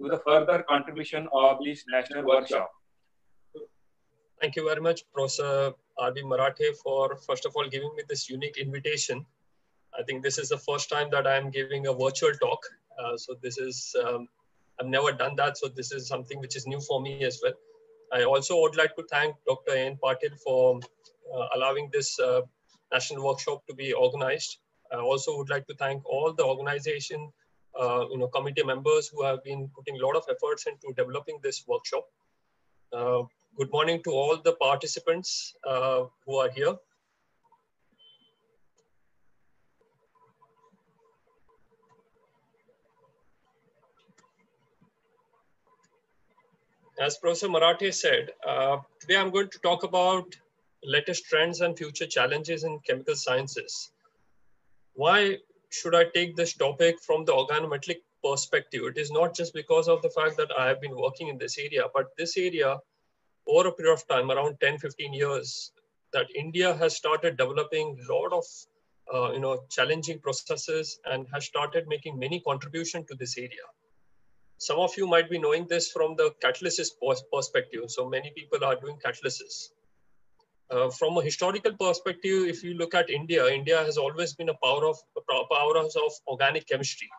to the further contribution of this national workshop. Thank you very much, Professor R.B. Marathe, for first of all giving me this unique invitation. I think this is the first time that I am giving a virtual talk. So this is, I've never done that. So this is something which is new for me as well. I also would like to thank Dr. N. Patil for allowing this national workshop to be organized. I also would like to thank all the organization, committee members who have been putting a lot of efforts into developing this workshop. Good morning to all the participants who are here. As Professor Marathe said, today I'm going to talk about latest trends and future challenges in chemical sciences. Why should I take this topic from the organometallic perspective? It is not just because of the fact that I have been working in this area, but this area, over a period of time, around 10-15 years, that India has started developing a lot of challenging processes and has started making many contributions to this area. Some of you might be knowing this from the catalysis perspective. So many people are doing catalysis. From a historical perspective, if you look at India, India has always been a powerhouse of organic chemistry.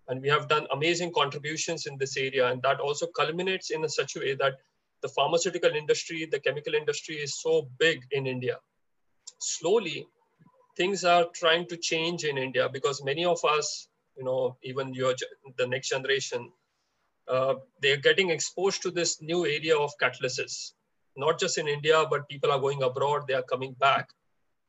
And we have done amazing contributions in this area. And that also culminates in such a way that the pharmaceutical industry, the chemical industry is so big in India. Slowly, things are trying to change in India because many of us, even the next generation, they're getting exposed to this new area of catalysis, not just in India, but people are going abroad, they are coming back,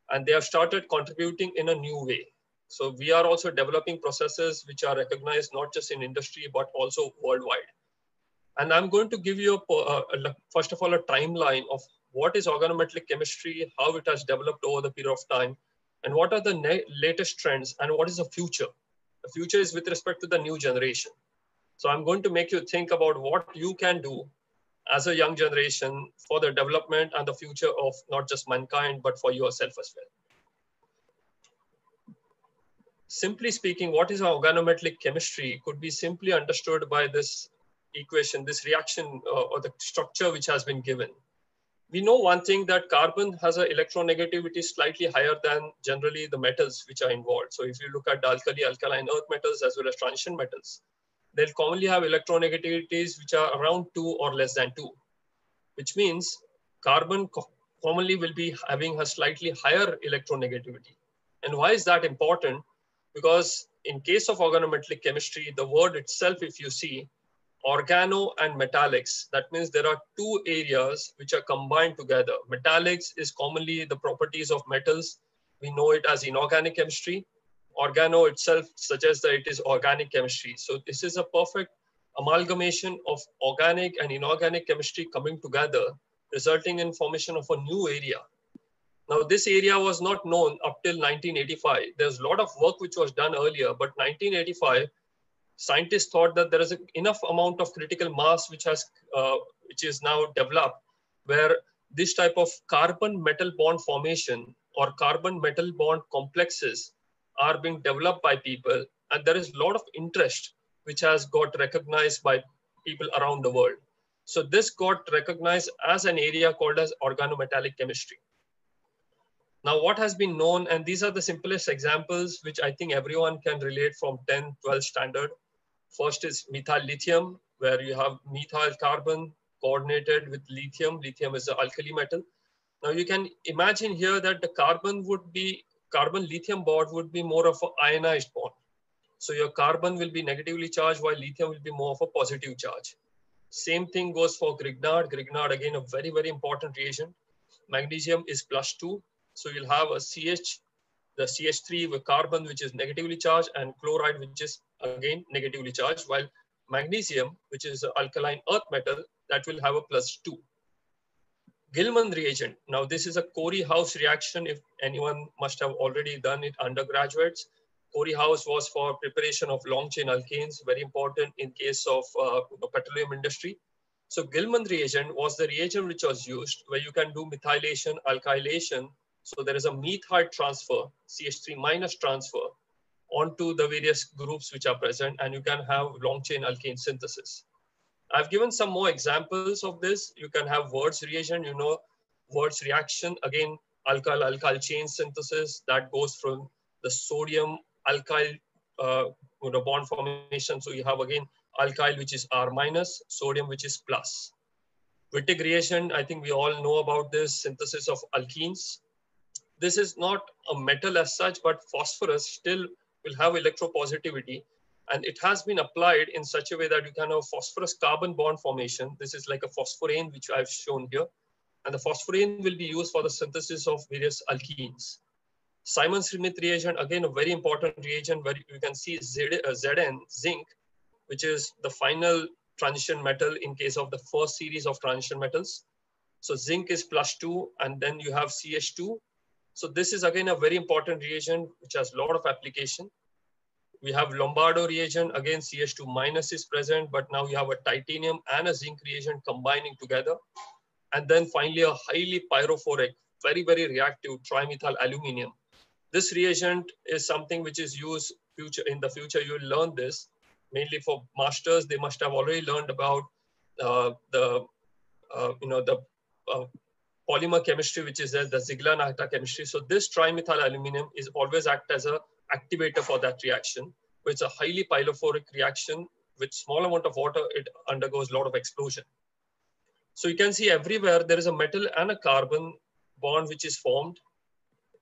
and they have started contributing in a new way. So we are also developing processes which are recognized not just in industry, but also worldwide. And I'm going to give you, first of all, a timeline of what is organometallic chemistry, how it has developed over the period of time, and what are the latest trends, and what is the future. The future is with respect to the new generation. So I'm going to make you think about what you can do as a young generation for the development and the future of not just mankind, but for yourself as well. Simply speaking, what is organometallic chemistry could be simply understood by this equation, this reaction or the structure which has been given. We know one thing, that carbon has an electronegativity slightly higher than generally the metals which are involved. So if you look at the alkali, alkaline earth metals as well as transition metals, they'll commonly have electronegativities which are around 2 or less than 2, which means carbon commonly will be having a slightly higher electronegativity. And why is that important? Because in case of organometallic chemistry, the word itself, if you see, organo and metallics, that means there are two areas which are combined together. Metallics is commonly the properties of metals. We know it as inorganic chemistry. Organo itself suggests that it is organic chemistry. So this is a perfect amalgamation of organic and inorganic chemistry coming together, resulting in formation of a new area. Now, this area was not known up till 1985. There's a lot of work which was done earlier, but 1985, scientists thought that there is enough amount of critical mass which is now developed, where this type of carbon metal bond formation or carbon metal bond complexes are being developed by people, and there is a lot of interest which has got recognized by people around the world. So this got recognized as an area called as organometallic chemistry. Now, what has been known, and these are the simplest examples which I think everyone can relate from 10, 12 standard. First is methyl lithium, where you have methyl carbon coordinated with lithium. Lithium is an alkali metal. Now you can imagine here that the carbon lithium bond would be more of an ionized bond. So your carbon will be negatively charged while lithium will be more of a positive charge. Same thing goes for Grignard. Grignard, again, a very, very important reagent. Magnesium is +2. So you'll have a CH, the CH3 with carbon, which is negatively charged, and chloride, which is again negatively charged, while magnesium, which is an alkaline earth metal, that will have a +2. Gilman reagent. Now, this is a Corey-House reaction. If anyone must have already done it, undergraduates. Corey-House was for preparation of long chain alkanes, very important in case of petroleum industry. So Gilman reagent was the reagent which was used where you can do methylation, alkylation. So there is a methyl transfer, CH3 minus transfer onto the various groups which are present, and you can have long chain alkane synthesis. I've given some more examples of this. You can have Wurtz reagent, you know, Wurtz reaction, again, alkyl-alkyl chain synthesis that goes from the sodium alkyl bond formation. So you have again alkyl, which is R minus, sodium, which is plus. Wittig reagent, I think we all know about this synthesis of alkenes. This is not a metal as such, but phosphorus still will have electropositivity. And it has been applied in such a way that you can have phosphorus carbon bond formation. This is like a phosphorane, which I've shown here. And the phosphorane will be used for the synthesis of various alkenes. Simon-Smith reagent, again, a very important reagent where you can see Zn, zinc, which is the final transition metal in case of the first series of transition metals. So zinc is +2, and then you have CH2. So this is again a very important reagent which has a lot of application. We have Lombardo reagent, again CH2 minus is present, but now you have a titanium and a zinc reagent combining together. And then finally a highly pyrophoric, very, very reactive trimethyl aluminium. This reagent is something which is used in the future. You will learn this mainly for masters. They must have already learned about the polymer chemistry, which is the Ziegler-Natta chemistry. So this trimethyl aluminum is always act as a activator for that reaction. It's a highly pyrophoric reaction with small amount of water. It undergoes a lot of explosion. So you can see everywhere there is a metal and a carbon bond which is formed,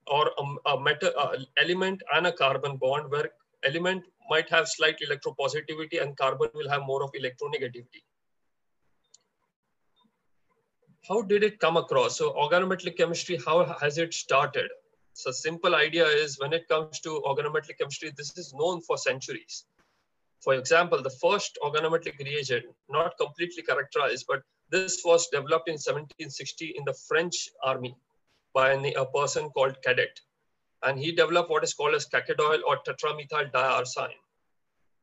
or a metal element and a carbon bond, where element might have slight electropositivity and carbon will have more of electronegativity. How did it come across? So organometallic chemistry, how has it started? So simple idea is, when it comes to organometallic chemistry, this is known for centuries. For example, the first organometallic reagent, not completely characterized, but this was developed in 1760 in the French army by a person called Cadet. And he developed what is called as cacadoyl or tetramethyl diarsine.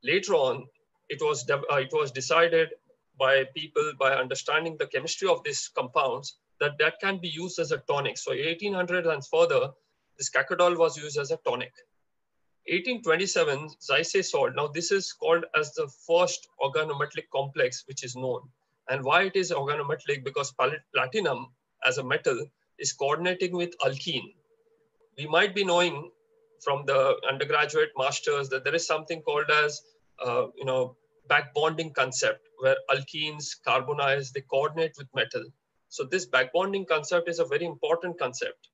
Later on, it was decided by people, by understanding the chemistry of these compounds, that can be used as a tonic. So 1800 and further, this cacadoyl was used as a tonic. 1827, Zeiss salt. Now this is called as the first organometallic complex which is known. And why it is organometallic? Because platinum as a metal is coordinating with alkene. We might be knowing from the undergraduate masters that there is something called as back bonding concept, where alkenes, carbonyls, they coordinate with metal. So this back bonding concept is a very important concept.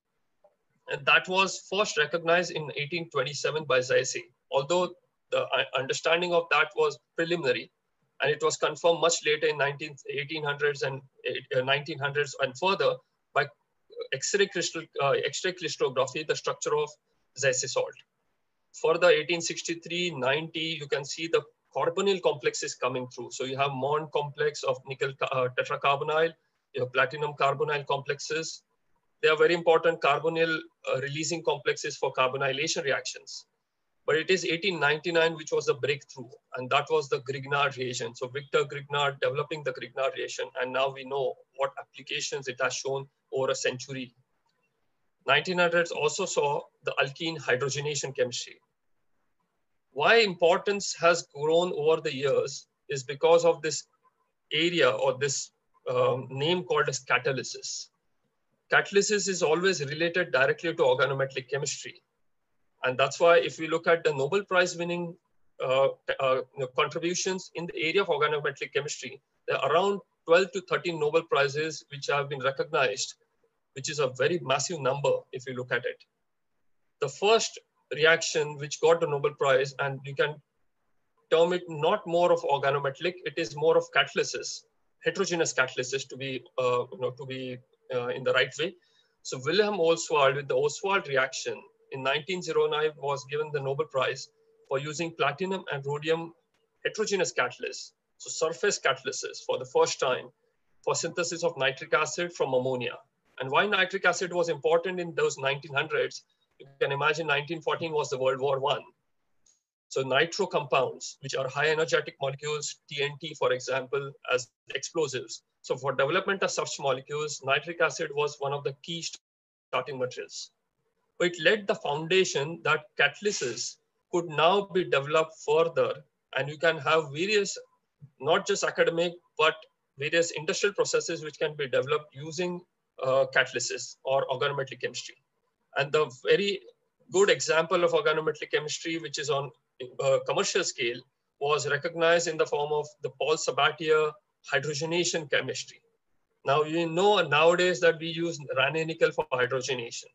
And that was first recognized in 1827 by Zeiss, although the understanding of that was preliminary, and it was confirmed much later in 1800s and 1900s and further by X-ray crystallography, the structure of Zeiss salt. Further, 1863, 90, you can see the carbonyl complexes coming through. So you have Mond complex of nickel tetracarbonyl, you have platinum carbonyl complexes. They are very important carbonyl releasing complexes for carbonylation reactions. But it is 1899 which was the breakthrough, and that was the Grignard reagent. So Victor Grignard developing the Grignard reagent, and now we know what applications it has shown over a century. 1900s also saw the alkene hydrogenation chemistry. Why importance has grown over the years is because of this area, or this name called as catalysis. Catalysis is always related directly to organometallic chemistry. And that's why if we look at the Nobel Prize winning contributions in the area of organometallic chemistry, there are around 12 to 13 Nobel Prizes which have been recognized, which is a very massive number if you look at it. The first reaction which got the Nobel Prize, and you can term it not more of organometallic, it is more of catalysis, heterogeneous catalysis to be in the right way. So Wilhelm Ostwald, with the Ostwald reaction in 1909, was given the Nobel Prize for using platinum and rhodium heterogeneous catalysts, so surface catalysis, for the first time for synthesis of nitric acid from ammonia. And why nitric acid was important in those 1900s, you can imagine 1914 was the World War I. So nitro compounds, which are high energetic molecules, TNT, for example, as explosives. So for development of such molecules, nitric acid was one of the key starting materials. But it laid the foundation that catalysis could now be developed further, and you can have various not just academic, but various industrial processes which can be developed using catalysis or organometallic chemistry. And the very good example of organometallic chemistry, which is on commercial scale, was recognized in the form of the Paul Sabatier hydrogenation chemistry. Now, you know nowadays that we use Raney nickel for hydrogenation,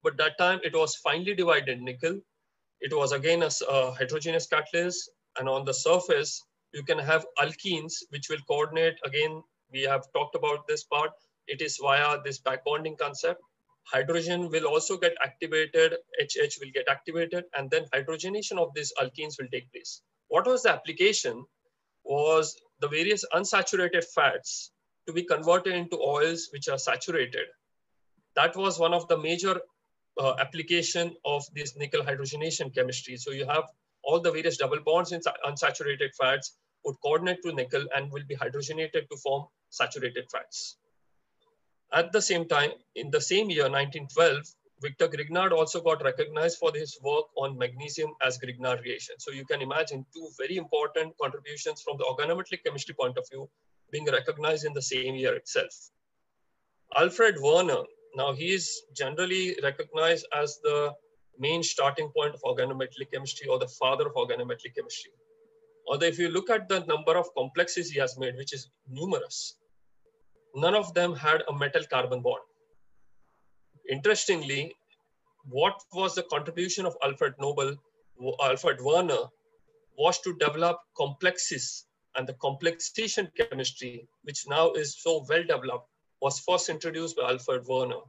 but that time it was finely divided nickel. It was again a heterogeneous catalyst, and on the surface, you can have alkenes, which will coordinate. Again, we have talked about this part. It is via this back bonding concept. Hydrogen will also get activated, HH will get activated, and then hydrogenation of these alkenes will take place. What was the application? Was the various unsaturated fats to be converted into oils which are saturated. That was one of the major application of this nickel hydrogenation chemistry. So you have all the various double bonds in unsaturated fats would coordinate to nickel and will be hydrogenated to form saturated fats. At the same time, in the same year, 1912, Victor Grignard also got recognized for his work on magnesium as Grignard reaction. So you can imagine two very important contributions from the organometallic chemistry point of view being recognized in the same year itself. Alfred Werner, now he is generally recognized as the main starting point of organometallic chemistry or the father of organometallic chemistry. Although if you look at the number of complexes he has made, which is numerous, none of them had a metal carbon bond. Interestingly, what was the contribution of Alfred Werner was to develop complexes, and the complexation chemistry, which now is so well developed, was first introduced by Alfred Werner.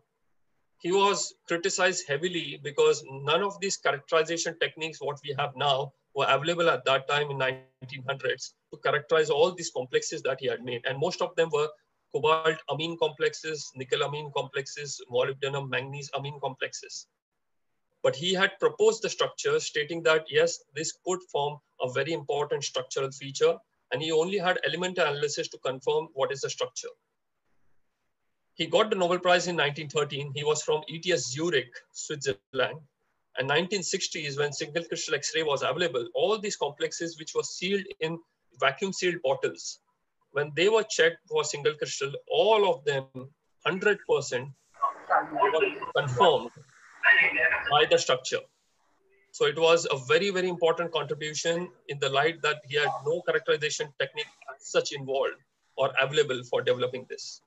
He was criticized heavily because none of these characterization techniques, what we have now, were available at that time in 1900s to characterize all these complexes that he had made. And most of them were cobalt amine complexes, nickel amine complexes, molybdenum manganese amine complexes. But he had proposed the structure stating that, yes, this could form a very important structural feature. And he only had element analysis to confirm what is the structure. He got the Nobel Prize in 1913. He was from ETS Zurich, Switzerland. And 1960s, when single crystal X-ray was available, all these complexes which were sealed in vacuum sealed bottles, when they were checked for single crystal, all of them, 100% were confirmed by the structure. So it was a very, very important contribution in the light that he had no characterization technique as such involved or available for developing this.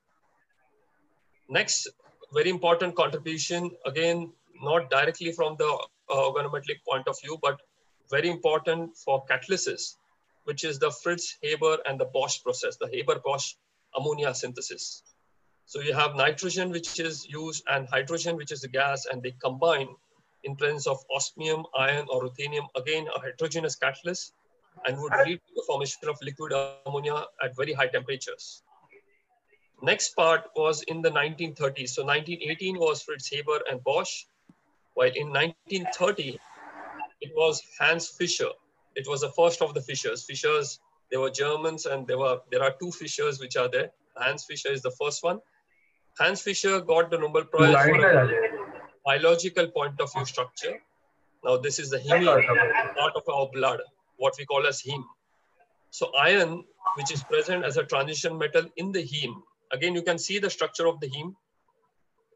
Next, very important contribution, again, not directly from the organometallic point of view, but very important for catalysis, which is the Fritz Haber and the Bosch process, the Haber-Bosch ammonia synthesis. So you have nitrogen, which is used, and hydrogen, which is a gas, and they combine in presence of osmium, iron, or ruthenium, again, a heterogeneous catalyst, and would lead to the formation of liquid ammonia at very high temperatures. Next part was in the 1930s. So 1918 was Fritz Haber and Bosch, while in 1930, it was Hans Fischer. It was the first of the Fischers. Fischers, they were Germans, and there are two Fischers which are there. Hans Fischer is the first one. Hans Fischer got the Nobel Prize for a biological point of view structure. Now this is the heme, part of our blood, what we call as heme. So iron, which is present as a transition metal in the heme. Again, you can see the structure of the heme.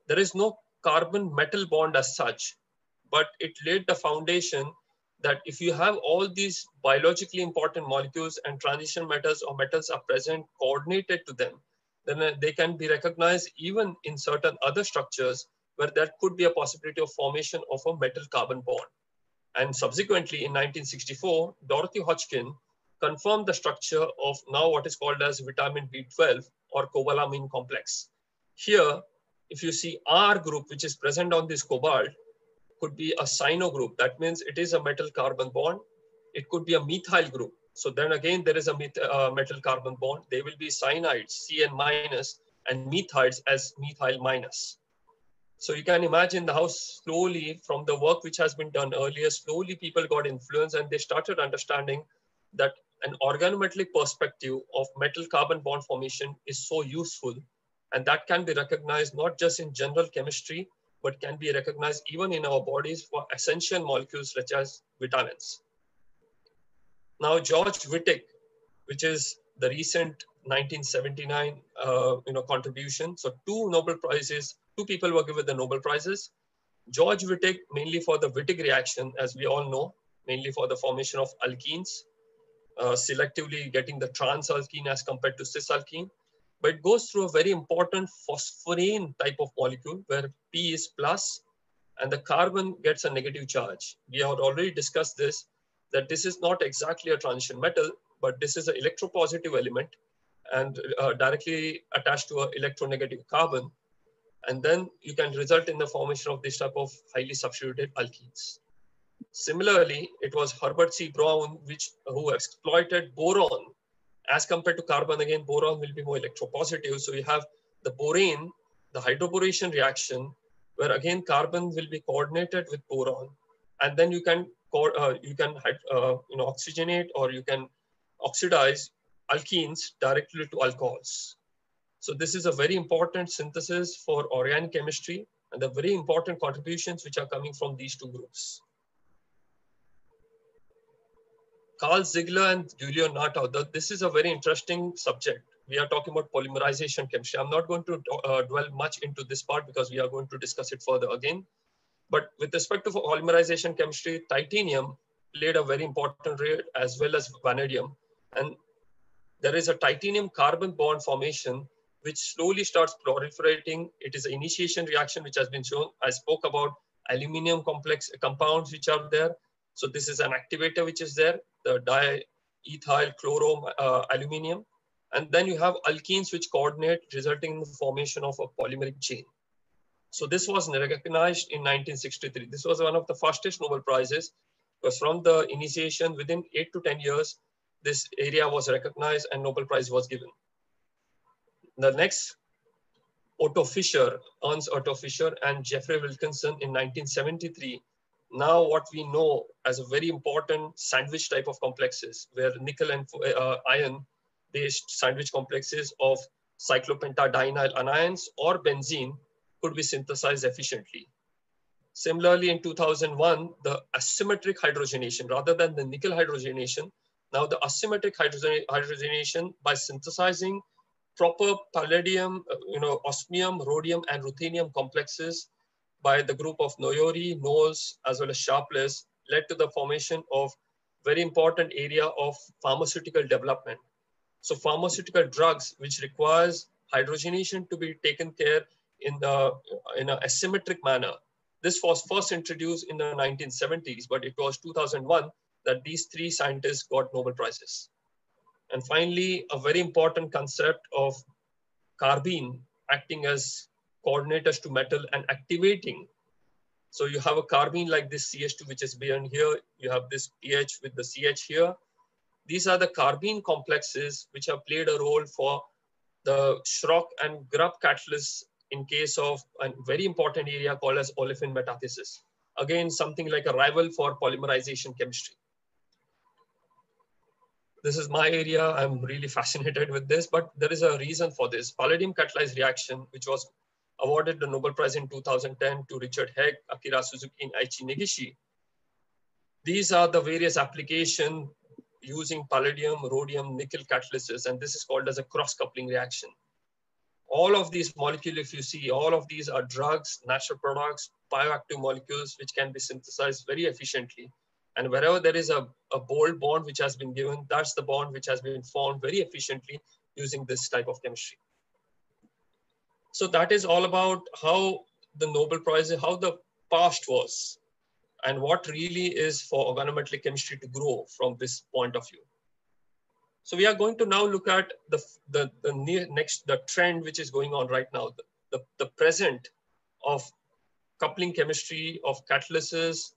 There is no carbon metal bond as such, but it laid the foundation that if you have all these biologically important molecules and transition metals or metals are present, coordinated to them, then they can be recognized even in certain other structures where there could be a possibility of formation of a metal carbon bond. And subsequently in 1964, Dorothy Hodgkin confirmed the structure of now what is called as vitamin B12 or cobalamin complex. Here, if you see R group, which is present on this cobalt, could be a cyano group. That means it is a metal carbon bond. It could be a methyl group. So then again, there is a metal carbon bond. They will be cyanides, Cn minus, and methyls as methyl minus. So you can imagine how slowly, from the work which has been done earlier, slowly people got influenced and they started understanding that an organometallic perspective of metal carbon bond formation is so useful. And that can be recognized not just in general chemistry, but can be recognized even in our bodies for essential molecules such as vitamins. Now, George Wittig, which is the recent 1979 contribution. So two people were given the Nobel Prizes. George Wittig, mainly for the Wittig reaction, as we all know, mainly for the formation of alkenes, selectively getting the trans alkene as compared to cis alkene. But it goes through a very important phosphorane type of molecule where P is plus and the carbon gets a negative charge. We have already discussed this, that this is not exactly a transition metal, but this is an electropositive element and directly attached to an electronegative carbon. And then you can result in the formation of this type of highly substituted alkenes. Similarly, it was Herbert C. Brown who exploited boron. As compared to carbon, again, boron will be more electropositive. So you have the borane, the hydroboration reaction, where again carbon will be coordinated with boron, and then you can oxygenate or you can oxidize alkenes directly to alcohols. So this is a very important synthesis for organic chemistry and the very important contributions which are coming from these two groups. Carl Ziegler and Giulio Nato, this is a very interesting subject. We are talking about polymerization chemistry. I'm not going to dwell much into this part because we are going to discuss it further again. But with respect to polymerization chemistry, titanium played a very important role as well as vanadium. And there is a titanium carbon bond formation which slowly starts proliferating. It is an initiation reaction which has been shown. I spoke about aluminum complex compounds which are there. So this is an activator which is there, the diethyl chloro aluminum. And then you have alkenes which coordinate, resulting in the formation of a polymeric chain. So this was recognized in 1963. This was one of the fastest Nobel Prizes, because from the initiation, within 8 to 10 years, this area was recognized and Nobel Prize was given. The next, Ernst Otto Fischer and Jeffrey Wilkinson in 1973. Now what we know as a very important sandwich type of complexes, where nickel and iron-based sandwich complexes of cyclopentadienyl anions or benzene could be synthesized efficiently. Similarly, in 2001, the asymmetric hydrogenation, rather than the nickel hydrogenation, now the asymmetric hydrogenation by synthesizing proper palladium, osmium, rhodium, and ruthenium complexes by the group of Noyori, Knowles, as well as Sharpless, led to the formation of very important area of pharmaceutical development. So pharmaceutical drugs, which requires hydrogenation to be taken care in an asymmetric manner. This was first introduced in the 1970s, but it was 2001 that these three scientists got Nobel Prizes. And finally, a very important concept of carbene acting as coordinators to metal and activating. So you have a carbene like this CH2, which is beyond here. You have this PH with the CH here. These are the carbene complexes which have played a role for the Schrock and Grubb catalysts in case of a very important area called as olefin metathesis. Again, something like a rival for polymerization chemistry. This is my area. I'm really fascinated with this, but there is a reason for this. Palladium catalyzed reaction, which was awarded the Nobel Prize in 2010 to Richard Hegg, Akira Suzuki, and Aichi Negishi. These are the various applications using palladium, rhodium, nickel catalysis, and this is called as a cross-coupling reaction. All of these molecules, if you see, all of these are drugs, natural products, bioactive molecules, which can be synthesized very efficiently. And wherever there is a bold bond which has been given, that's the bond which has been formed very efficiently using this type of chemistry. So that is all about how the Nobel Prize, how the past was, and what really is for organometallic chemistry to grow from this point of view. So we are going to now look at the trend which is going on right now, the present of coupling chemistry, of catalysis,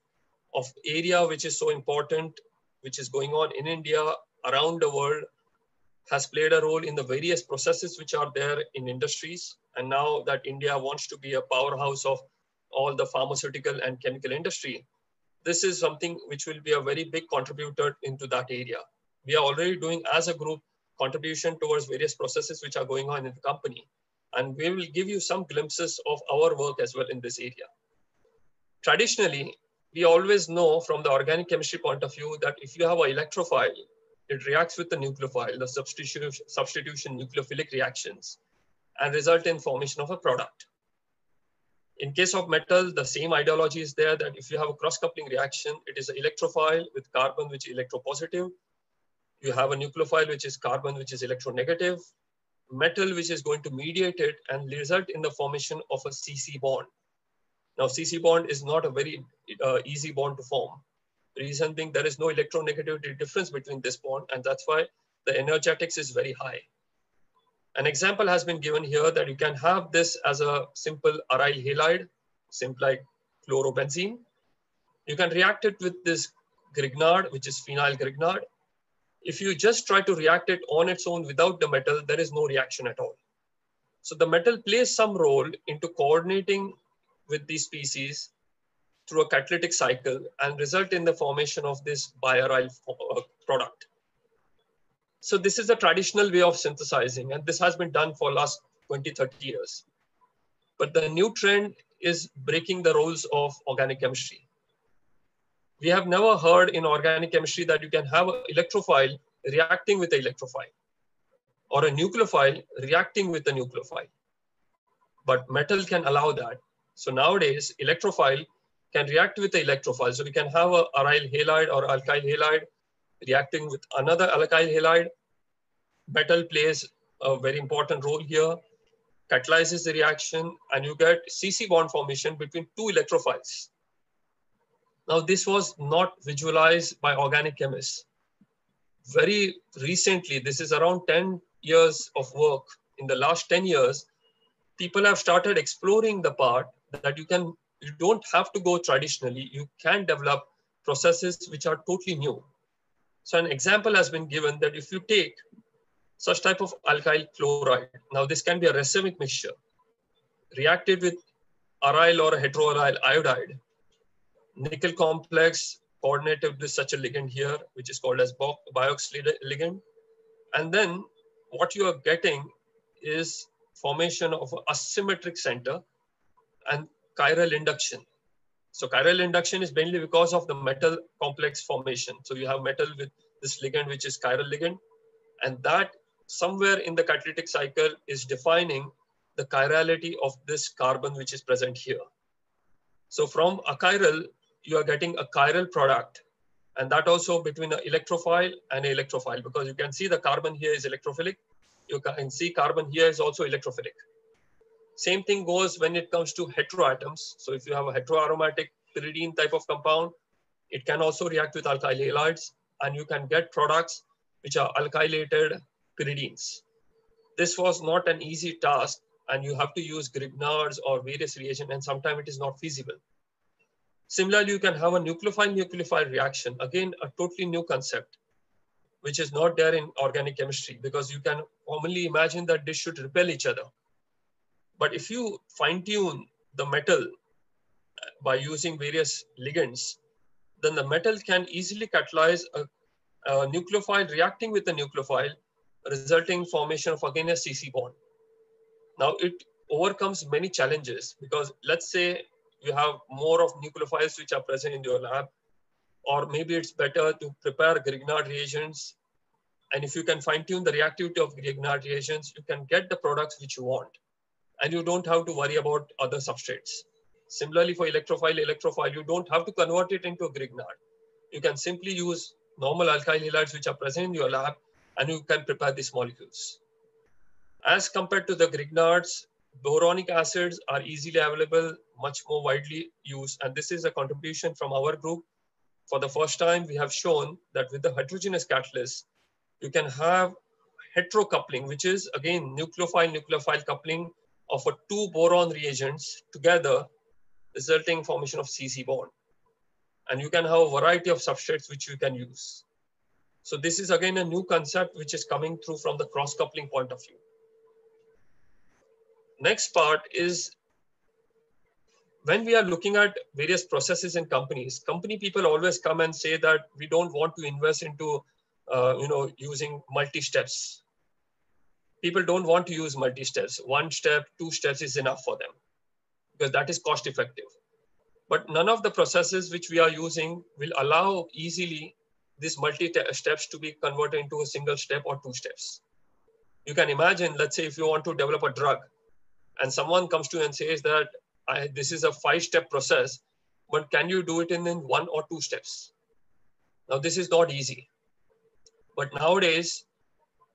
of area which is so important, which is going on in India, around the world, has played a role in the various processes which are there in industries. And now that India wants to be a powerhouse of all the pharmaceutical and chemical industry, this is something which will be a very big contributor into that area. We are already doing as a group contribution towards various processes which are going on in the company. And we will give you some glimpses of our work as well in this area. Traditionally, we always know from the organic chemistry point of view that if you have an electrophile, it reacts with the nucleophile, the substitution nucleophilic reactions, and result in formation of a product. In case of metal, the same ideology is there, that if you have a cross-coupling reaction, it is an electrophile with carbon which is electropositive. You have a nucleophile which is carbon which is electronegative, metal which is going to mediate it and result in the formation of a CC bond. Now, CC bond is not a very easy bond to form. Reason being, there is no electronegativity difference between this bond, and that's why the energetics is very high. An example has been given here that you can have this as a simple aryl halide, simple like chlorobenzene. You can react it with this Grignard, which is phenyl Grignard. If you just try to react it on its own without the metal, there is no reaction at all. So the metal plays some role into coordinating with these species through a catalytic cycle and result in the formation of this biaryl product. So this is the traditional way of synthesizing, and this has been done for last 20, 30 years. But the new trend is breaking the rules of organic chemistry. We have never heard in organic chemistry that you can have an electrophile reacting with an electrophile or a nucleophile reacting with a nucleophile. But metal can allow that. So nowadays, electrophile can react with the electrophile. So we can have a aryl halide or alkyl halide reacting with another alkyl halide. Metal plays a very important role here, catalyzes the reaction, and you get CC bond formation between two electrophiles. Now, this was not visualized by organic chemists. Very recently, this is around 10 years of work. In the last 10 years, people have started exploring the part that you don't have to go traditionally. You can develop processes which are totally new. So an example has been given that if you take such type of alkyl chloride, now this can be a racemic mixture, reacted with aryl or heteroaryl iodide, nickel complex coordinated with such a ligand here, which is called as Biox ligand. And then what you are getting is formation of an asymmetric center and chiral induction. So chiral induction is mainly because of the metal complex formation. So you have metal with this ligand, which is chiral ligand, and that somewhere in the catalytic cycle is defining the chirality of this carbon, which is present here. So from a chiral, you are getting a chiral product, and that also between an electrophile and an electrophile, because you can see the carbon here is electrophilic. You can see carbon here is also electrophilic. Same thing goes when it comes to heteroatoms. So if you have a heteroaromatic pyridine type of compound, it can also react with alkyl halides, and you can get products which are alkylated pyridines. This was not an easy task, and you have to use Grignards or various reagents, and sometimes it is not feasible. Similarly, you can have a nucleophile reaction, again, a totally new concept, which is not there in organic chemistry, because you can commonly imagine that they should repel each other. But if you fine tune the metal by using various ligands, then the metal can easily catalyze a nucleophile reacting with the nucleophile, resulting formation of again a CC bond. Now it overcomes many challenges, because let's say you have more of nucleophiles which are present in your lab, or maybe it's better to prepare Grignard reagents. And if you can fine tune the reactivity of Grignard reagents, you can get the products which you want, and you don't have to worry about other substrates. Similarly for electrophile, you don't have to convert it into a Grignard. You can simply use normal alkyl halides which are present in your lab, and you can prepare these molecules. As compared to the Grignards, boronic acids are easily available, much more widely used. And this is a contribution from our group. For the first time, we have shown that with the heterogeneous catalyst, you can have heterocoupling, which is again nucleophile coupling of a two boron reagents together, resulting formation of CC bond. And you can have a variety of substrates which you can use. So this is again a new concept which is coming through from the cross-coupling point of view. Next part is when we are looking at various processes in companies, company people always come and say that we don't want to invest into using multi-steps. People don't want to use multi-steps. 1 step, 2 steps is enough for them, because that is cost effective. But none of the processes which we are using will allow easily these steps to be converted into a single step or two steps. You can imagine, let's say if you want to develop a drug and someone comes to you and says that this is a 5-step process, but can you do it in 1 or 2 steps? Now, this is not easy. But nowadays,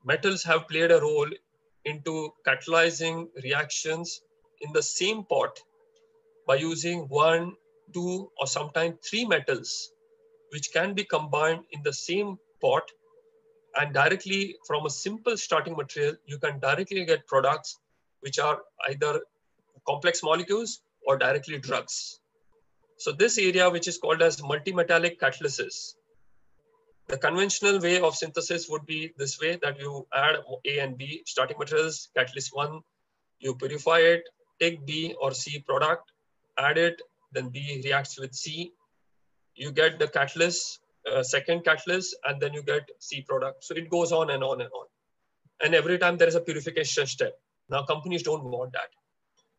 metals have played a role into catalyzing reactions in the same pot by using 1, 2, or sometimes 3 metals, which can be combined in the same pot, and directly from a simple starting material, you can directly get products which are either complex molecules or directly drugs. So this area, which is called as multimetallic catalysis, the conventional way of synthesis would be this way, that you add A and B starting materials, catalyst 1, you purify it, take B or C product, add it, then B reacts with C, you get the catalyst, second catalyst, and then you get C product. So it goes on and on and on. And every time there is a purification step. Now companies don't want that.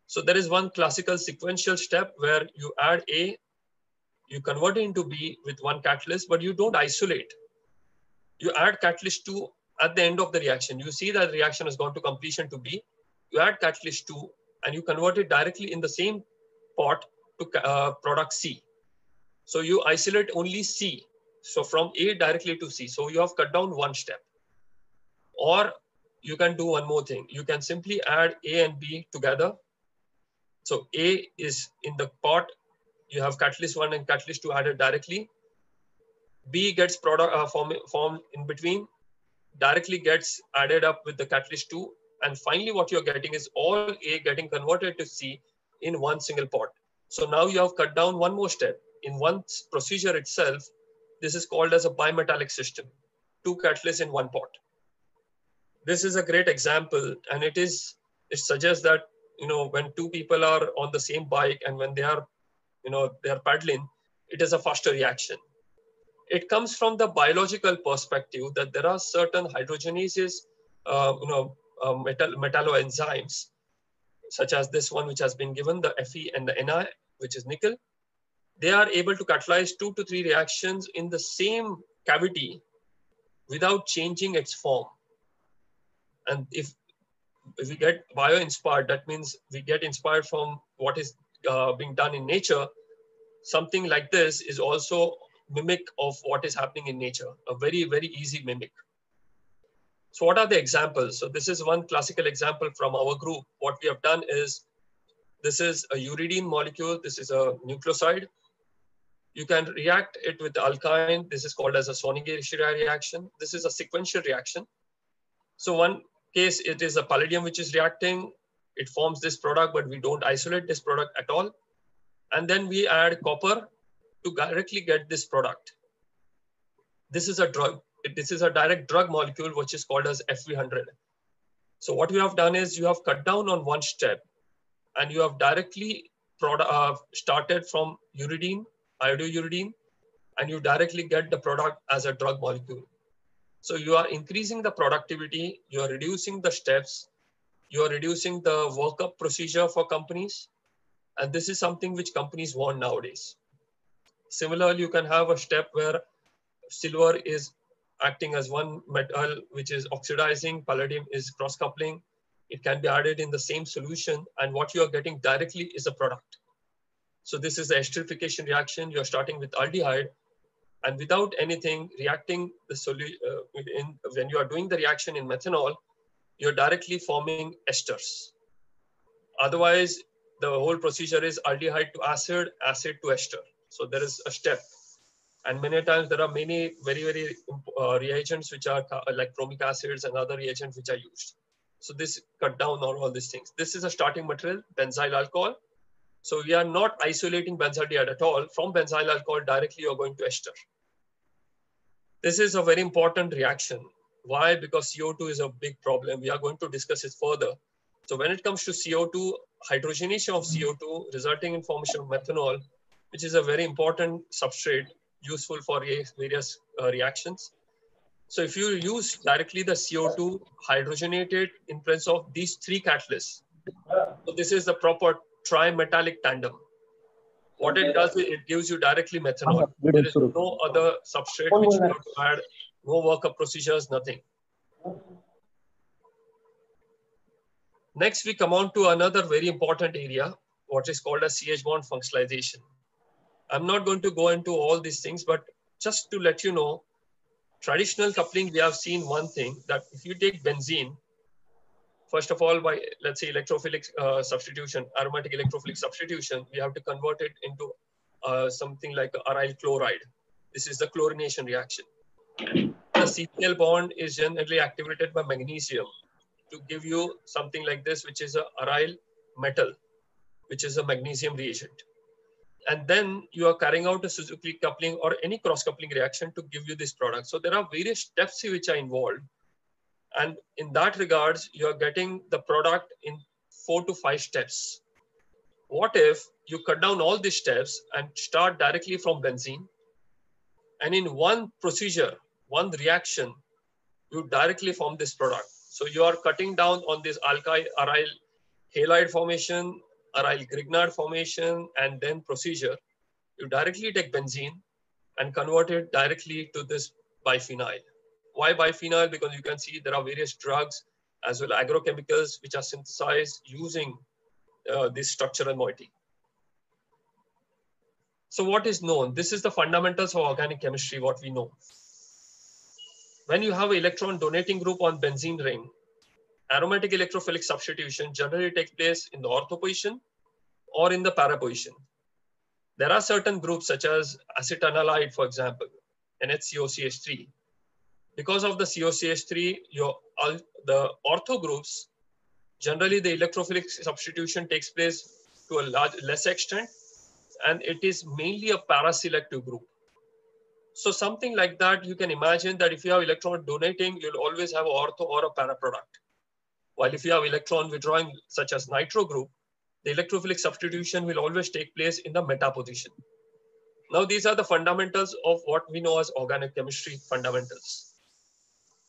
So there is one classical sequential step where you add A, you convert it into B with one catalyst, but you don't isolate. You add catalyst 2 at the end of the reaction. You see that the reaction has gone to completion to B. You add catalyst 2 and you convert it directly in the same pot to product C. So you isolate only C. So from A directly to C. So you have cut down one step. Or you can do one more thing. You can simply add A and B together. So A is in the pot. You have catalyst 1 and catalyst 2 added directly. B gets product formed in between, directly gets added up with the catalyst 2. And finally, what you're getting is all A getting converted to C in one single pot. So now you have cut down one more step. In one procedure itself, this is called as a bimetallic system, 2 catalysts in one pot. This is a great example, and it suggests that, when 2 people are on the same bike and when they are paddling, it is a faster reaction. It comes from the biological perspective that there are certain hydrogenases, metalloenzymes, such as this one, which has been given, the Fe and the Ni, which is nickel. They are able to catalyze 2 to 3 reactions in the same cavity without changing its form. And if we get bio-inspired, that means we get inspired from what is being done in nature. Something like this is also mimic of what is happening in nature, a very, very easy mimic. So what are the examples? So this is one classical example from our group. What we have done is, this is a uridine molecule. This is a nucleoside. You can react it with the alkyne. This is called as a Sonic-Shira reaction. This is a sequential reaction. So one case, it is a palladium which is reacting. It forms this product, but we don't isolate this product at all. And then we add copper to directly get this product. This is a drug. This is a direct drug molecule, which is called as FV100. So what you have done is you have cut down on one step and you have directly started from uridine, iodouridine, and you directly get the product as a drug molecule. So you are increasing the productivity, you are reducing the steps, you are reducing the workup procedure for companies. And this is something which companies want nowadays. Similarly, you can have a step where silver is acting as one metal, which is oxidizing, palladium is cross-coupling. It can be added in the same solution, and what you are getting directly is a product. So this is the esterification reaction. You're starting with aldehyde, and without anything reacting the solution, when you are doing the reaction in methanol, you're directly forming esters. Otherwise, the whole procedure is aldehyde to acid, acid to ester. So there is a step. And many times there are many very, very reagents which are like chromic acids and other reagents which are used. So this cut down on all these things. This is a starting material, benzyl alcohol. So we are not isolating benzaldehyde at all. From benzyl alcohol directly you're going to ester. This is a very important reaction. Why? Because CO2 is a big problem. We are going to discuss it further. So when it comes to CO2, hydrogenation of CO2 resulting in formation of methanol, which is a very important substrate useful for various reactions. So if you use directly the CO2 hydrogenated in presence of these 3 catalysts, so this is the proper trimetallic tandem. What it does is it gives you directly methanol. There is no other substrate which you have to add, no workup procedures, nothing. Next, we come on to another very important area, what is called as CH bond functionalization. I'm not going to go into all these things, but just to let you know, traditional coupling, we have seen one thing, that if you take benzene, first of all, by, let's say, electrophilic substitution, aromatic electrophilic substitution, we have to convert it into something like aryl chloride. This is the chlorination reaction. The CCl bond is generally activated by magnesium to give you something like this, which is a aryl metal, which is a magnesium reagent. And then you are carrying out a Suzuki coupling or any cross-coupling reaction to give you this product. So there are various steps which are involved. And in that regards, you are getting the product in 4 to 5 steps. What if you cut down all these steps and start directly from benzene? And in one procedure, one reaction, you directly form this product. So you are cutting down on this alkyl aryl halide formation, aryl Grignard formation, and then procedure. You directly take benzene and convert it directly to this biphenyl. Why biphenyl? Because you can see there are various drugs as well as agrochemicals which are synthesized using this structural moiety. So what is known? This is the fundamentals of organic chemistry, what we know. When you have an electron donating group on benzene ring, aromatic electrophilic substitution generally takes place in the ortho position or in the para position. There are certain groups such as acetanilide, for example, NHCOCH3. Because of the COCH3, the ortho groups, generally the electrophilic substitution takes place to a less extent, and it is mainly a para-selective group. So something like that, you can imagine that if you have electron donating, you'll always have an ortho or a para product. While if you have electron withdrawing, such as nitro group, the electrophilic substitution will always take place in the meta position. Now, these are the fundamentals of what we know as organic chemistry fundamentals.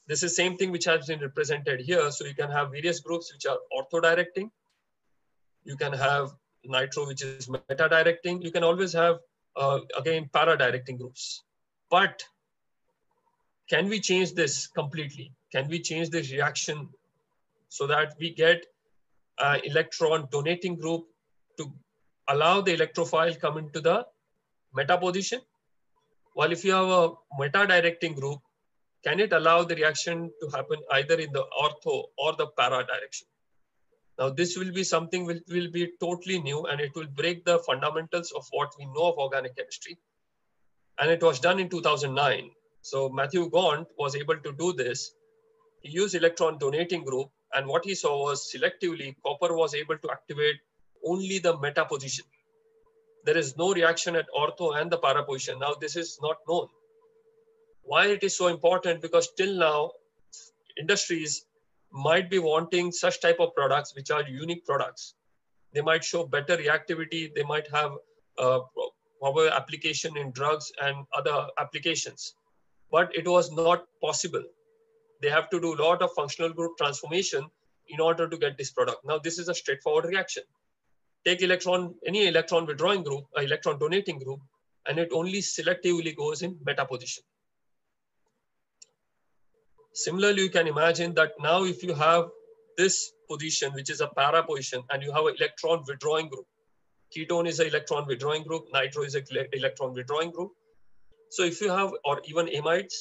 This is same thing which has been represented here. So you can have various groups which are ortho-directing. You can have nitro, which is meta-directing. You can always have, again, para-directing groups. But can we change this completely? Can we change this reaction so that we get an electron donating group to allow the electrophile come into the meta position? While if you have a meta-directing group, can it allow the reaction to happen either in the ortho or the para direction? Now, this will be something which will be totally new, and it will break the fundamentals of what we know of organic chemistry. And it was done in 2009. So Matthew Gaunt was able to do this. He used electron donating group, and what he saw was selectively copper was able to activate only the meta position. There is no reaction at ortho and the para position. Now, this is not known. Why it is so important? Because till now, industries might be wanting such type of products which are unique products. They might show better reactivity. They might have power application in drugs and other applications. But it was not possible. They have to do a lot of functional group transformation in order to get this product. Now, this is a straightforward reaction. Take any electron withdrawing group, electron donating group, and it only selectively goes in meta position. Similarly, you can imagine that now if you have this position, which is a para position, and you have an electron withdrawing group, ketone is an electron withdrawing group, nitro is an electron withdrawing group. So if you have, or even amides,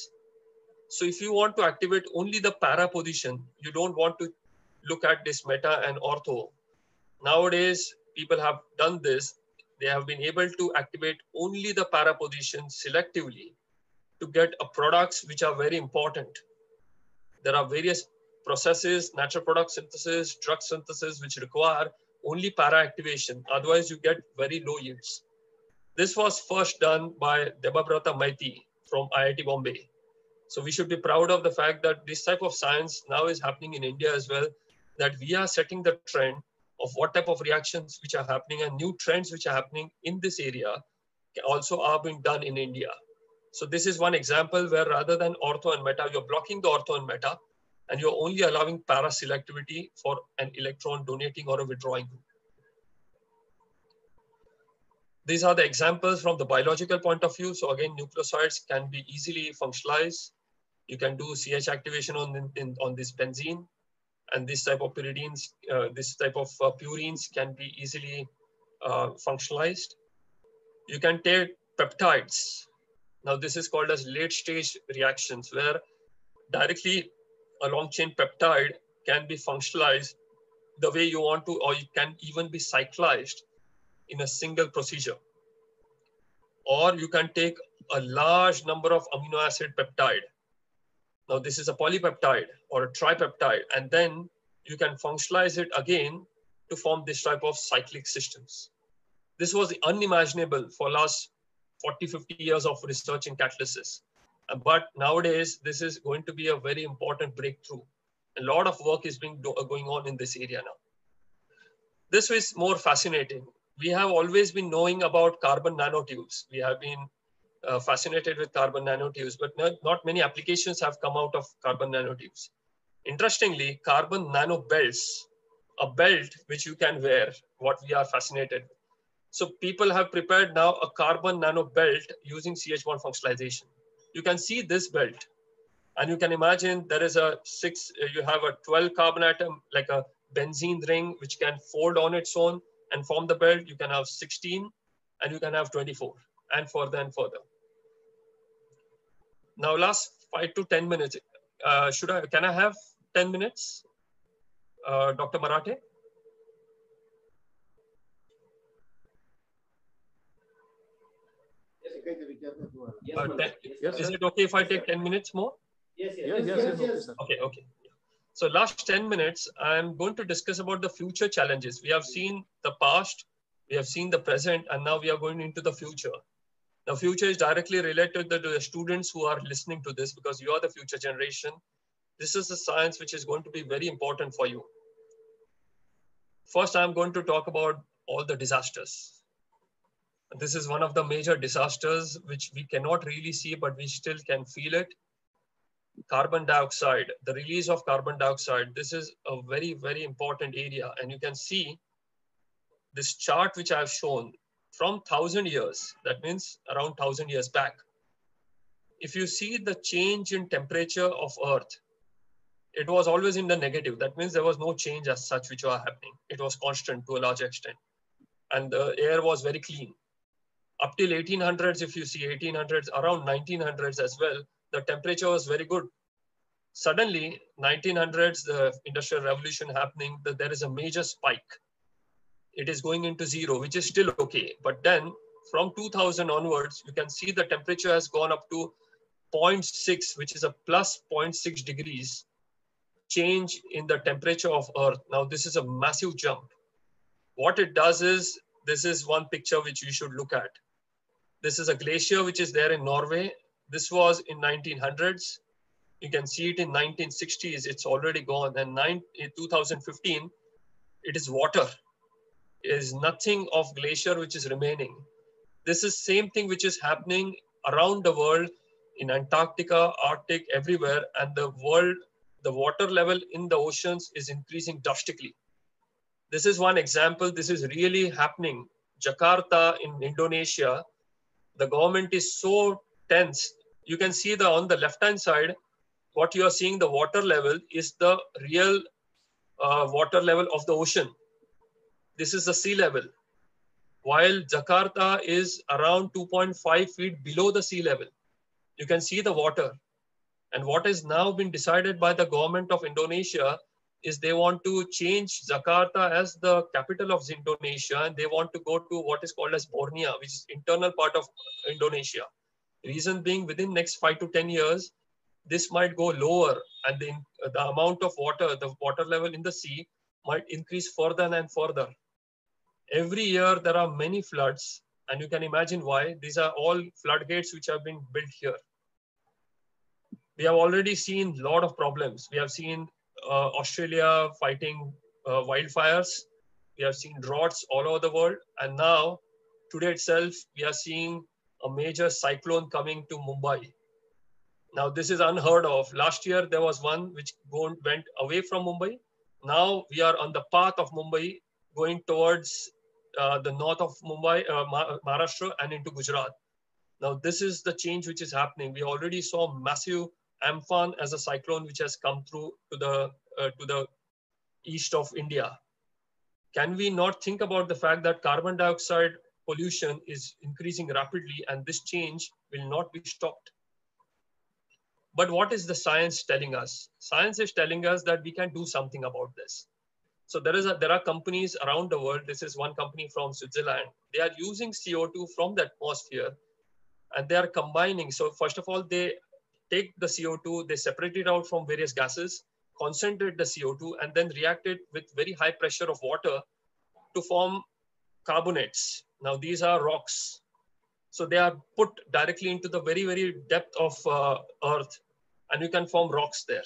so if you want to activate only the para position, you don't want to look at this meta and ortho. Nowadays, people have done this. They have been able to activate only the para position selectively to get products which are very important. There are various processes, natural product synthesis, drug synthesis, which require only para activation. Otherwise, you get very low yields. This was first done by Debabrata Maiti from IIT Bombay. So we should be proud of the fact that this type of science now is happening in India as well, that we are setting the trend of what type of reactions which are happening, and new trends which are happening in this area also are being done in India. So this is one example where rather than ortho and meta, you're blocking the ortho and meta, and you're only allowing para selectivity for an electron donating or a withdrawing group. These are the examples from the biological point of view. So again, nucleosides can be easily functionalized. You can do CH activation on this benzene, and this type of pyridines, purines can be easily functionalized. You can take peptides. Now this is called as late stage reactions, where directly a long chain peptide can be functionalized the way you want to, or it can even be cyclized in a single procedure. Or you can take a large number of amino acid peptide. Now this is a polypeptide or a tripeptide, and then you can functionalize it again to form this type of cyclic systems. This was unimaginable for last 40, 50 years of research in catalysis. But nowadays, this is going to be a very important breakthrough. A lot of work is going on in this area now. This is more fascinating. We have always been knowing about carbon nanotubes. We have been fascinated with carbon nanotubes, but not many applications have come out of carbon nanotubes. Interestingly, carbon nanobelts, a belt which you can wear, what we are fascinated with. So people have prepared now a carbon nanobelt using CH1 functionalization. You can see this belt, and you can imagine there is you have a 12 carbon atom, like a benzene ring, which can fold on its own and form the belt. You can have 16, and you can have 24, and further and further. Now, last 5 to 10 minutes. Can I have 10 minutes, Dr. Marathe? Is it okay if I take 10 minutes more? Yes. Okay. So last 10 minutes, I'm going to discuss about the future challenges. We have seen the past, we have seen the present, and now we are going into the future. The future is directly related to the students who are listening to this, because you are the future generation. This is the science which is going to be very important for you. First, I'm going to talk about all the disasters. This is one of the major disasters which we cannot really see, but we still can feel it. Carbon dioxide, the release of carbon dioxide. This is a very, very important area. And you can see this chart which I've shown from 1,000 years, that means around 1,000 years back. If you see the change in temperature of Earth, it was always in the negative. That means there was no change as such which was happening. It was constant to a large extent. And the air was very clean. Up till 1800s, if you see 1800s, around 1900s as well, the temperature was very good. Suddenly, 1900s, the industrial revolution happening, there is a major spike. It is going into zero, which is still okay. But then from 2000 onwards, you can see the temperature has gone up to 0.6, which is a plus 0.6 degrees change in the temperature of Earth. Now, this is a massive jump. What it does is, this is one picture which you should look at. This is a glacier which is there in Norway. This was in 1900s. You can see it in 1960s. It's already gone. And in 2015, it is water. There is nothing of glacier which is remaining. This is same thing which is happening around the world, in Antarctica, Arctic, everywhere. And the water level in the oceans is increasing drastically. This is one example. This is really happening. Jakarta in Indonesia, the government is so tense. You can see on the left-hand side, what you are seeing, the water level is the real water level of the ocean. This is the sea level. While Jakarta is around 2.5 feet below the sea level. You can see the water. And what has now been decided by the government of Indonesia is they want to change Jakarta as the capital of Indonesia, and they want to go to what is called as Borneo, which is internal part of Indonesia. Reason being, within next 5 to 10 years, this might go lower, and the amount of water, the water level in the sea might increase further and further. Every year there are many floods, and you can imagine why. These are all floodgates which have been built here. We have already seen a lot of problems. We have seen Australia fighting wildfires. We have seen droughts all over the world. And now, today itself, we are seeing a major cyclone coming to Mumbai. Now, this is unheard of. Last year, there was one which went away from Mumbai. Now, we are on the path of Mumbai going towards the north of Mumbai, Maharashtra, and into Gujarat. Now, this is the change which is happening. We already saw massive Amphan as a cyclone which has come through to the east of India. Can we not think about the fact that carbon dioxide pollution is increasing rapidly and this change will not be stopped? But what is the science telling us? Science is telling us that we can do something about this. So there are companies around the world. This is one company from Switzerland. They are using CO2 from the atmosphere and they are combining. So first of all, they take the CO2, they separate it out from various gases, concentrate the CO2, and then react it with very high pressure of water to form carbonates. Now these are rocks. So they are put directly into the very, very depth of earth, and you can form rocks there.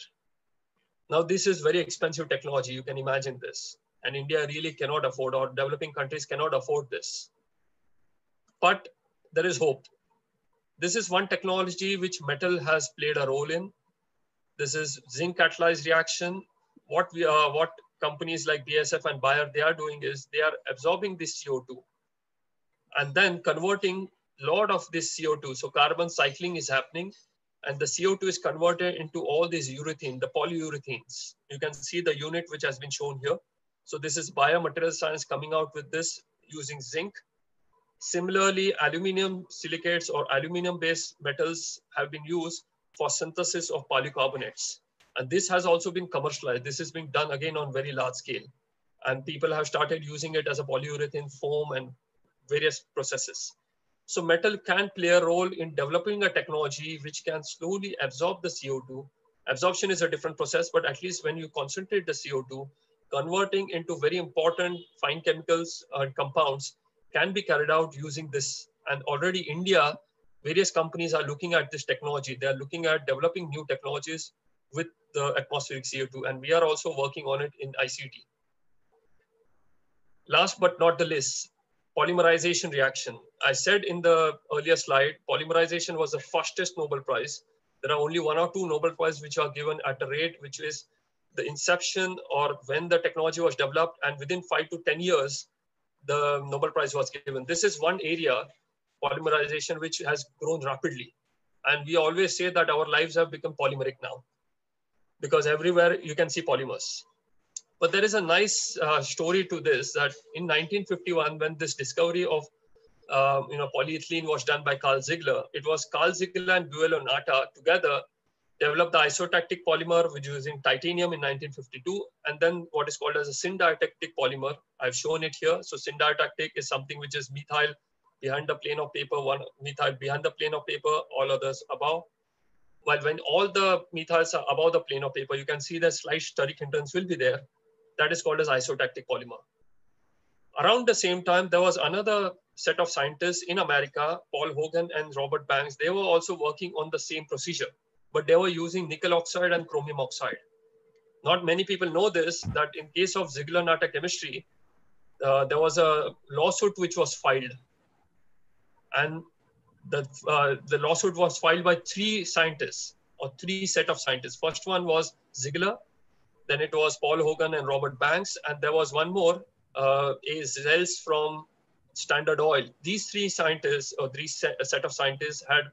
Now this is very expensive technology. You can imagine this. And India really cannot afford, or developing countries cannot afford this. But there is hope. This is one technology which metal has played a role in. This is zinc catalyzed reaction. What companies like BASF and Bayer, they are doing is they are absorbing this CO2 and then converting a lot of this CO2. So carbon cycling is happening and the CO2 is converted into all these urethane, the polyurethanes. You can see the unit which has been shown here. So this is biomaterial science coming out with this using zinc. Similarly, aluminum silicates or aluminum-based metals have been used for synthesis of polycarbonates. And this has also been commercialized. This is being done again on very large scale. And people have started using it as a polyurethane foam and various processes. So metal can play a role in developing a technology which can slowly absorb the CO2. Absorption is a different process, but at least when you concentrate the CO2, converting into very important fine chemicals and compounds can be carried out using this. And already India, various companies are looking at this technology. They are looking at developing new technologies with the atmospheric CO2. And we are also working on it in ICT. Last but not the least, polymerization reaction. I said in the earlier slide, polymerization was the fastest Nobel Prize. There are only 1 or 2 Nobel Prizes which are given at a rate which is the inception or when the technology was developed, and within 5 to 10 years, the Nobel Prize was given. This is one area, polymerization, which has grown rapidly. And we always say that our lives have become polymeric now because everywhere you can see polymers. But there is a nice story to this, that in 1951, when this discovery of polyethylene was done by Carl Ziegler, it was Carl Ziegler and Guello Natta together developed the isotactic polymer, which was using titanium in 1952, and then what is called as a syn-diatactic polymer. I've shown it here. So syn-diatactic is something which is methyl behind the plane of paper, one methyl behind the plane of paper, all others above. While when all the methyls are above the plane of paper, you can see the slight steric hindrance will be there. That is called as isotactic polymer. Around the same time, there was another set of scientists in America, Paul Hogan and Robert Banks. They were also working on the same procedure, but they were using nickel oxide and chromium oxide. Not many people know this, that in case of Ziegler-Natta chemistry, there was a lawsuit which was filed. And the lawsuit was filed by 3 scientists, or 3 set of scientists. First one was Ziegler, then it was Paul Hogan and Robert Banks, and there was one more, Zels from Standard Oil. These 3 scientists, or 3 set of scientists had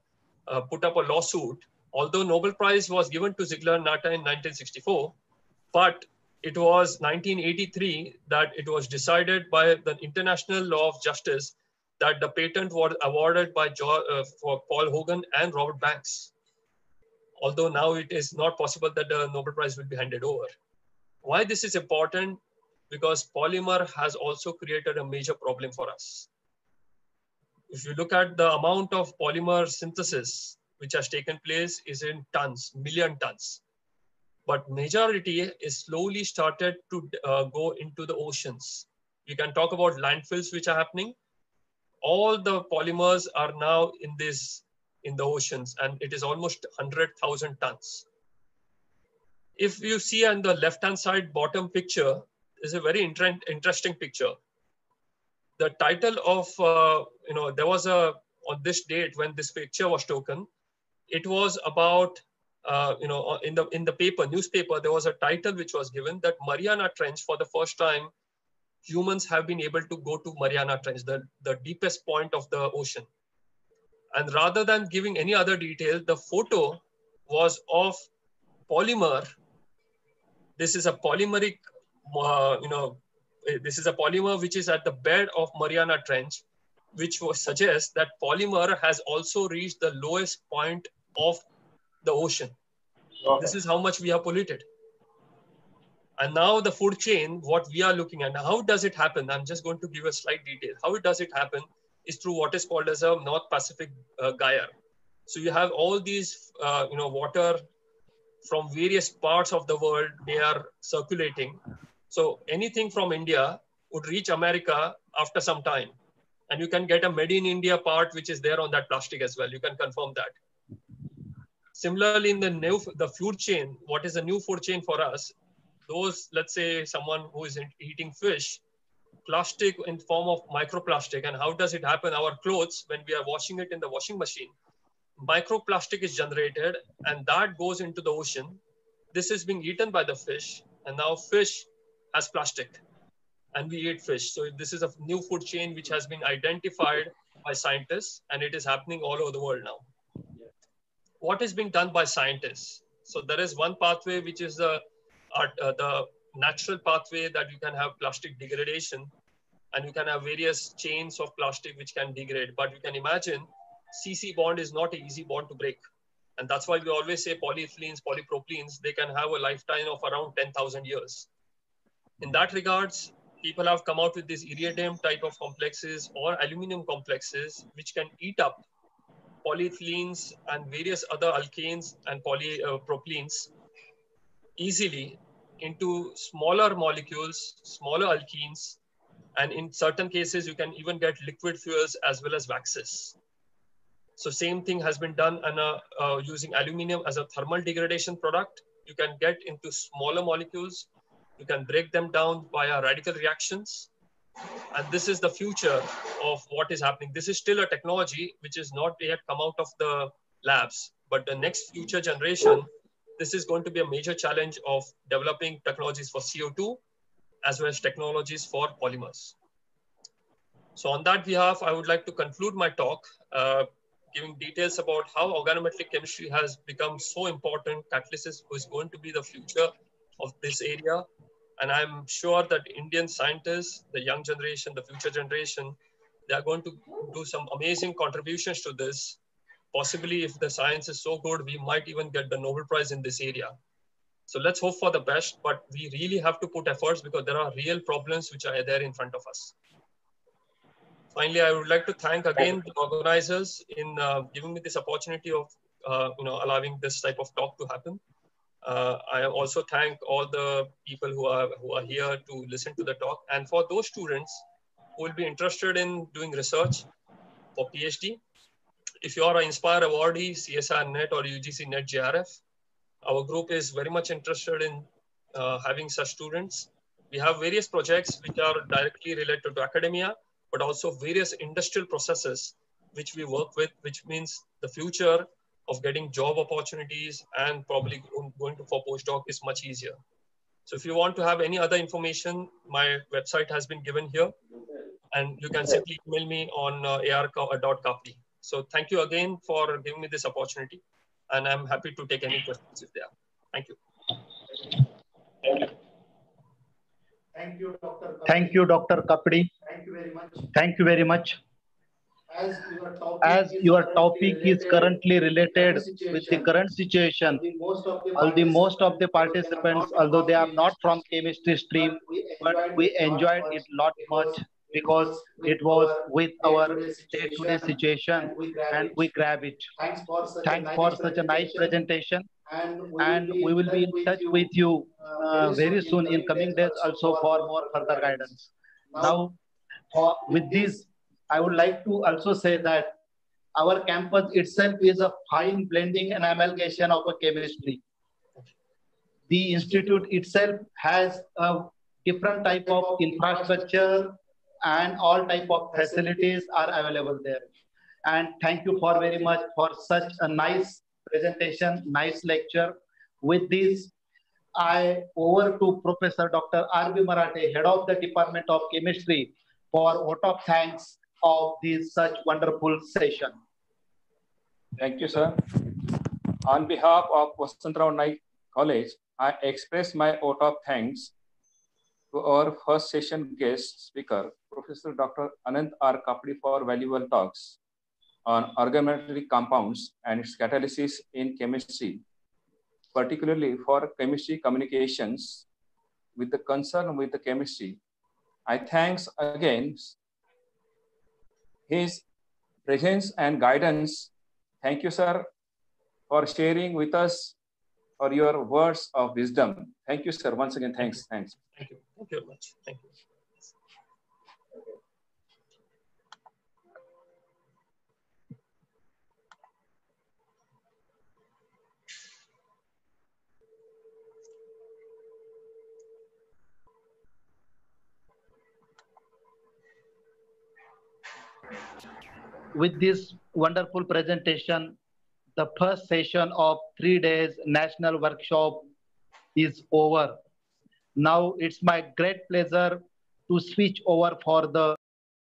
put up a lawsuit. Although Nobel Prize was given to Ziegler-Natta in 1964, but it was 1983 that it was decided by the International Law of Justice that the patent was awarded by for Paul Hogan and Robert Banks. Although now it is not possible that the Nobel Prize will be handed over. Why this is important? Because polymer has also created a major problem for us. If you look at the amount of polymer synthesis which has taken place is in tons, million tons. But majority is slowly started to go into the oceans. You can talk about landfills which are happening. All the polymers are now in the oceans, and it is almost 100,000 tons. If you see on the left-hand side bottom picture, is a very interesting picture. The title of, there was on this date when this picture was taken, it was about, in the newspaper, there was a title which was given that Mariana Trench for the first time humans have been able to go to Mariana Trench, the deepest point of the ocean. And rather than giving any other detail, the photo was of polymer. This is a polymeric, this is a polymer which is at the bed of Mariana Trench, which suggests that polymer has also reached the lowest point of the ocean. Okay. This is how much we have polluted. And now the food chain, what we are looking at, how does it happen? I'm just going to give a slight detail. How it does it happen is through what is called as a North Pacific gyre. So you have all these, water from various parts of the world, they are circulating. So anything from India would reach America after some time. And you can get a made in India part, which is there on that plastic as well. You can confirm that. Similarly, in the food chain, what is the new food chain for us? Those, let's say someone who is eating fish, plastic in form of microplastic. And how does it happen? Our clothes, when we are washing it in the washing machine, microplastic is generated and that goes into the ocean. This is being eaten by the fish, and now fish has plastic and we eat fish. So this is a new food chain which has been identified by scientists, and it is happening all over the world now. What is being done by scientists? So there is one pathway which is the natural pathway that you can have plastic degradation, and you can have various chains of plastic which can degrade. But you can imagine CC bond is not an easy bond to break. And that's why we always say polyethylenes, polypropylenes, they can have a lifetime of around 10,000 years. In that regards, people have come out with these iridium type of complexes or aluminum complexes, which can eat up polyethylenes and various other alkanes and polypropylenes easily into smaller molecules, smaller alkenes. And in certain cases, you can even get liquid fuels as well as waxes. So same thing has been done using aluminum as a thermal degradation product. You can get into smaller molecules. You can break them down via radical reactions. And this is the future of what is happening. This is still a technology which is not yet come out of the labs, but the next future generation, this is going to be a major challenge of developing technologies for CO2 as well as technologies for polymers. So on that behalf, I would like to conclude my talk, giving details about how organometallic chemistry has become so important. Catalysis is going to be the future of this area. And I'm sure that Indian scientists, the young generation, the future generation, they are going to do some amazing contributions to this. Possibly if the science is so good, we might even get the Nobel Prize in this area. So let's hope for the best, but we really have to put efforts because there are real problems which are there in front of us. Finally, I would like to thank again the organizers in giving me this opportunity of allowing this type of talk to happen. I also thank all the people who are here to listen to the talk. And for those students who will be interested in doing research for PhD, if you are an Inspire awardee, CSR Net or UGC Net JRF, our group is very much interested in having such students. We have various projects which are directly related to academia, but also various industrial processes which we work with, which means the future of getting job opportunities and probably going to for postdoc is much easier. So if you want to have any other information, my website has been given here, and you can simply email me on ar.kapdi. So thank you again for giving me this opportunity, and I'm happy to take any questions if there are. Thank you. Thank you, Dr. Kapdi. Thank you very much. Thank you very much. As your topic is currently related with the current situation, situation, most of the participants, although they are not from from chemistry stream, but we enjoyed it lot much because it was with our day-to-day situation, and we grab it. Thanks for such a Thanks nice for such a nice presentation, presentation, and and we will be in touch with you very soon in coming days also for more further guidance. Now, with this, I would like to also say that our campus itself is a fine blending and amalgamation of a chemistry. The institute itself has a different type of infrastructure and all type of facilities are available there. And thank you for very much for such a nice presentation, nice lecture. With this, I over to Professor Dr. R.B. Marathe, Head of the Department of Chemistry, for vote of thanks of this such wonderful session. Thank you, sir. On behalf of Vasantrao Naik College, I express my vote of thanks to our first session guest speaker, Professor Dr. Anant R. Kapdi, for valuable talks on organometallic compounds and its catalysis in chemistry, particularly for chemistry communications with the concern with the chemistry. I thanks again his presence and guidance. Thank you, sir, for sharing with us for your words of wisdom. Thank you, sir. Once again, thanks. Thanks. Thank you. Thank you very much. Thank you. With this wonderful presentation, the first session of 3 days national workshop is over. Now it's my great pleasure to switch over for the